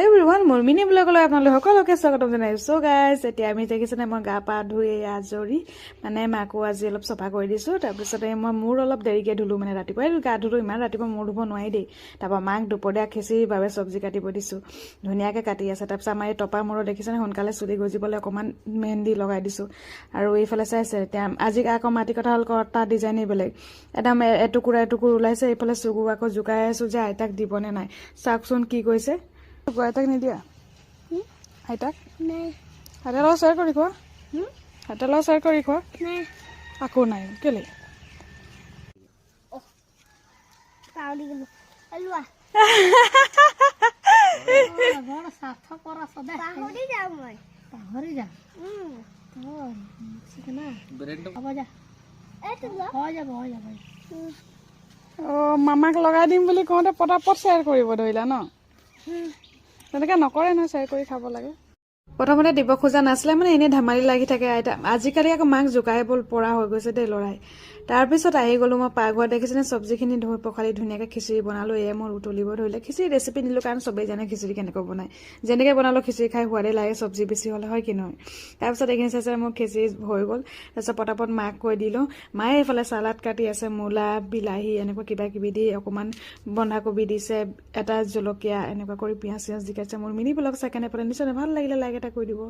Everyone মোৰ mini ব্লগলৈ আপোনালোক সকলোকে স্বাগতম জনাইছো গাইজ এতিয়া আমি দেখিছেনে মই গা পা ধুই আজৰি মানে মাকো আজি অলপ চফা কৰি দিছোঁ তাৰপিছতে মই মূৰ অলপ দেৰিকৈ ধুলোঁ মানে ৰাতিপুৱাই গা ধুলোঁ ইমান ৰাতিপুৱা মূৰ ধুব নোৱাৰি দেই তাৰপৰা মাক দুপৰীয়া খিচিৰিৰ বাবে চব্জি কাটিব দিছোঁ ধুনীয়াকৈ কাটি আছে তাৰপিছত আমাৰ এই টপা মূৰত দেখিছেনে সোনকালে চুলি গজিবলৈ অকণমান মেহেন্দি লগাই দিছোঁ আৰু এইফালে চাইছে এতিয়া আজি আকৌ মাটি কঁঠাল কটা ডিজাইনেই বেলেগ একদম এটুকুৰা ওলাইছে এইফালে চুগু আকৌ জোকাই আছোঁ যে আইতাক দিবনে নাই চাওকচোন কি কৈছে আইতাক নিদিয়া আইতাক হাতে লগত শ্বেয়াৰ কৰি খোৱা হাতে লগত শ্বেয়াৰ কৰি খোৱা আকৌ নাই কেলে মামাক লগাই দিম বুলি কওঁতে পটাপট শ্বেয়াৰ কৰিব ধৰিলা ন তেনেকৈ নকৰে নহয় শ্বেয়াৰ কৰি খাব লাগে প্ৰথমতে দিব খোজা নাছিলে মানে এনেই ধেমালি লাগি থাকে আইতা আজিকালি আকৌ মাক জোকাই পৰা হৈ গৈছে দেই ল'ৰাই তাৰপিছত আহি গ'লোঁ মই পাকঘৰত দেখিছেনে চব্জিখিনি ধুই পখালি ধুনীয়াকৈ খিচিৰি বনালোঁ এয়ে মোৰ উতলিব ধৰিলে খিচিৰি ৰেচিপি দিলোঁ কাৰণ চবেই জানে খিচিৰি কেনেকৈ বনায় যেনেকৈ বনালোঁ খিচিৰি খাই সোৱাদেই লাগে চব্জি বেছি হ'লে হয় কি নহয় তাৰপিছত এইখিনি চাইছে মোৰ খিচিৰি হৈ গ'ল তাৰপিছত পটাপট মাক কৈ দিলোঁ মায়ে এইফালে চালাড কাটি আছে মূলা বিলাহী এনেকুৱা কিবা কিবি দি অকণমান বন্ধাকবি দিছে এটা জলকীয়া এনেকুৱা কৰি পিঁয়াজ চিয়াজ দি কাটিছে মোৰ মিনি ব্লগ চাই কেনে নিশ্চয় ভাল লাগিলে লাইক এটা কৰি দিব।